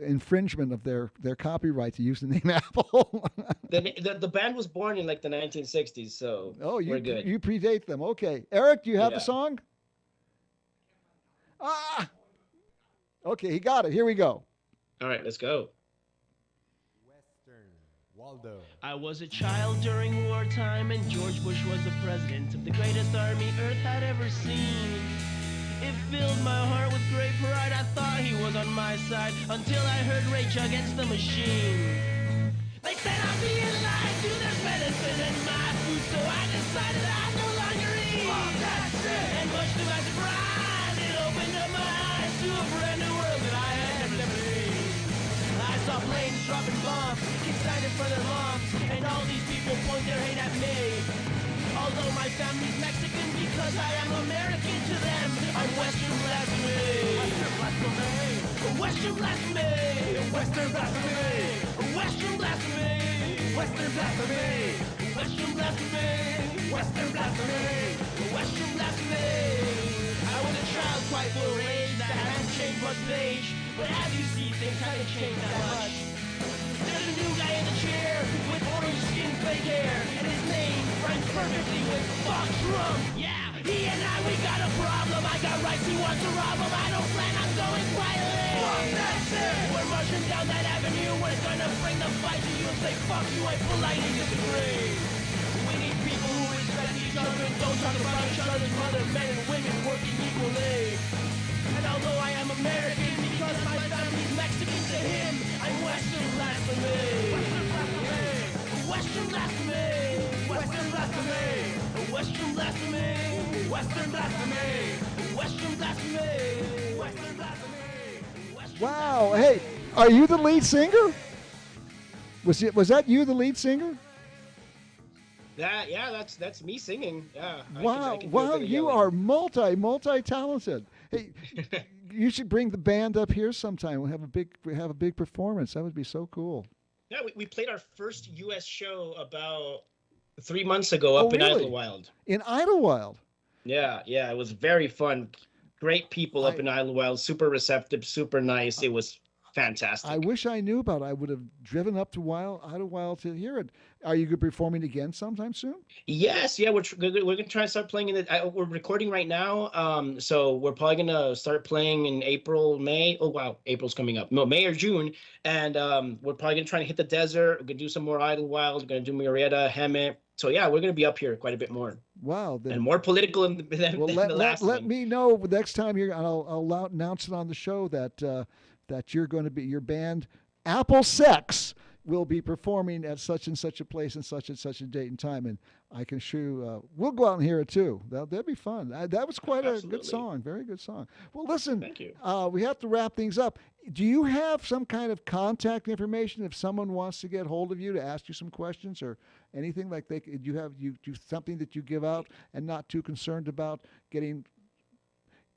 Speaker 2: infringement of their copyright to use the name Apple.
Speaker 3: The band was born in like the 1960s, so
Speaker 2: Oh,
Speaker 3: we're good.
Speaker 2: you predate them. Okay, Eric, do you have the
Speaker 3: Yeah.
Speaker 2: song? Ah, okay, he got it. Here we go.
Speaker 3: All right, let's go.
Speaker 4: Western Waldo.
Speaker 5: I was a child during wartime, and George Bush was the president of the greatest army Earth had ever seen. It filled my heart with great pride. I thought he was on my side until I heard Rage Against the Machine. They said I'm being lied to. There's medicine in my food, so I decided I'd no longer eat. Oh, that's it. And much to my surprise, it opened up my eyes to a brand new world that I had never seen. I saw planes dropping bombs, excited for their moms, and all these people point their hate at me. Although my family's Mexican, because I am American to them, I'm Western blasphemy. Western blasphemy. Western blasphemy. Western blasphemy. Western blasphemy. Western blasphemy. Western blasphemy. Western blasphemy. I was a child quite full of rage that hadn't changed much age, but as you see, things haven't changed that much. There's a new guy in the chair with orange skin, fake hair, and his name rhymes perfectly with Fox Drum. Yeah, he and we got a problem. I got rights, he wants to rob him. I don't plan on going quietly. Fuck, that's it. We're marching down that avenue. We're gonna bring the fight to you and say, fuck you, I politely disagree. We need people who respect each other and don't talk about each other's mother, men and women working equally. And although I am American, because my family's Mexican to him, I'm Western blasphemy. Western blasphemy. Western blasphemy. Western blasphemy. Western blasphemy. Western blasphemy. Western blasphemy.
Speaker 2: Wow. Hey, are you the lead singer? Was that you, the lead singer?
Speaker 3: That's me singing. Yeah.
Speaker 2: Wow,
Speaker 3: I can do a
Speaker 2: wow,
Speaker 3: bit of
Speaker 2: you
Speaker 3: yelling.
Speaker 2: are multi talented. Hey, you should bring the band up here sometime. We'll have a big performance. That would be so cool.
Speaker 3: Yeah, we played our first U.S. show about 3 months ago
Speaker 2: Oh,
Speaker 3: up in
Speaker 2: really?
Speaker 3: Idlewild.
Speaker 2: In Idlewild.
Speaker 3: Yeah, it was very fun. Great people up
Speaker 2: I
Speaker 3: in Idlewild, super receptive, super nice. It was
Speaker 2: I
Speaker 3: fantastic.
Speaker 2: wish I knew about it. I would have driven up to Idlewild to hear it. Are you gonna be performing again sometime soon?
Speaker 3: Yes, yeah, we're gonna try and start playing in the. We're recording right now, so we're probably gonna start playing in April, May. Oh wow, April's coming up. No, May or June, and we're probably gonna try and hit the desert. We're gonna do some more Idlewild. We're gonna do Murrieta, Hemet. So yeah, we're gonna be up here quite a bit more
Speaker 2: Wow.
Speaker 3: and
Speaker 2: Then
Speaker 3: more political
Speaker 2: well,
Speaker 3: than
Speaker 2: let
Speaker 3: the
Speaker 2: let
Speaker 3: last
Speaker 2: let
Speaker 3: one.
Speaker 2: me know next time you're. I'll announce it on the show that that you're going to be your band Apple Sex will be performing at such and such a place and such a date and time, and I can assure you, we'll go out and hear it too. That'd be fun. That was quite a good
Speaker 3: Absolutely.
Speaker 2: song, very good song. Well, listen,
Speaker 3: Thank you.
Speaker 2: we have to wrap things up. Do you have some kind of contact information if someone wants to get hold of you to ask you some questions or anything like they? You do something that you give out and not too concerned about getting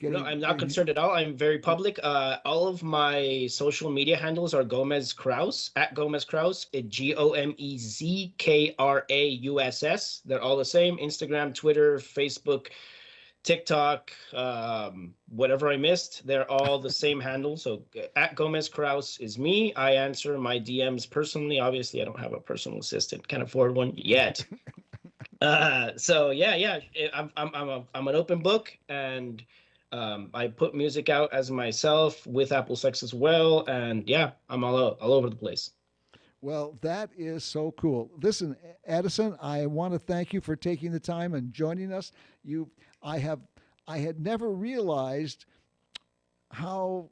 Speaker 3: No,
Speaker 2: getting.
Speaker 3: I'm not concerned at all. I'm very
Speaker 2: Oh,
Speaker 3: public. All of my social media handles are Gomez Kraus at Gomez Kraus, GomezKraus. They're all the same. Instagram, Twitter, Facebook, TikTok, whatever I missed, they're all the same handle. So at Gomez Kraus is me. I answer my DMs personally. Obviously, I don't have a personal assistant. Can't afford one yet. So yeah. I'm an open book, and I put music out as myself with Apple Sex as well, and yeah, I'm all over the place.
Speaker 2: well, that is so cool. Listen, Edison, I want to thank you for taking the time and joining us. You, I have, I had never realized how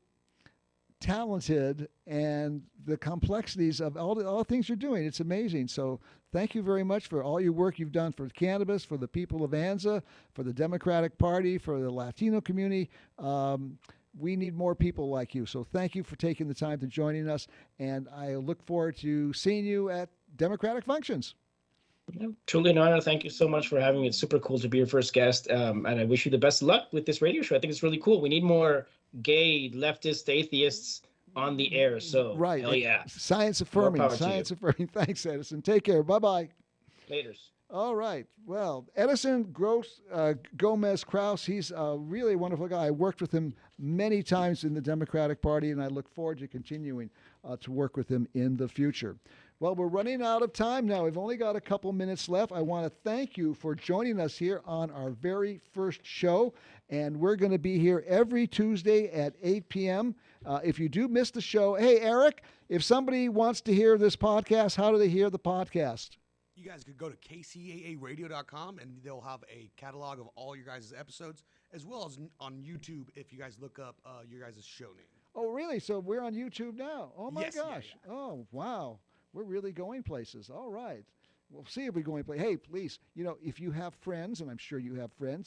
Speaker 2: talented and the complexities of all the things you're doing. It's amazing. So thank you very much for all your work you've done for cannabis, for the people of ANZA, for the Democratic Party, for the Latino community. We need more people like you. So thank you for taking the time to joining us. And I look forward to seeing you at Democratic functions.
Speaker 3: Yeah, truly an honor. Thank you so much for having me. It's super cool to be your first guest, and I wish you the best of luck with this radio show. I think it's really cool. We need more gay leftist atheists on the air. So
Speaker 2: Right.
Speaker 3: hell yeah,
Speaker 2: Science
Speaker 3: more
Speaker 2: affirming.
Speaker 3: power to you.
Speaker 2: Science affirming. Thanks, Edison. Take care. Bye bye.
Speaker 3: Laters.
Speaker 2: All right. Well, Edison Gomez Kraus, he's a really wonderful guy. I worked with him many times in the Democratic Party, and I look forward to continuing to work with him in the future. Well, we're running out of time now. We've only got a couple minutes left. I want to thank you for joining us here on our very first show. And we're going to be here every Tuesday at 8 p.m. If you do miss the show, hey, Eric, if somebody wants to hear this podcast, how do they hear the podcast?
Speaker 6: You guys could go to kcaaradio.com and they'll have a catalog of all your guys' episodes, as well as on YouTube if you guys look up your guys' show name.
Speaker 2: Oh, really? So we're on YouTube now. Oh, my
Speaker 6: Yes, yeah,
Speaker 2: gosh.
Speaker 6: yeah.
Speaker 2: Oh, wow. We're really going places. All right. We'll see if we're going places. Hey, please, if you have friends, and I'm sure you have friends,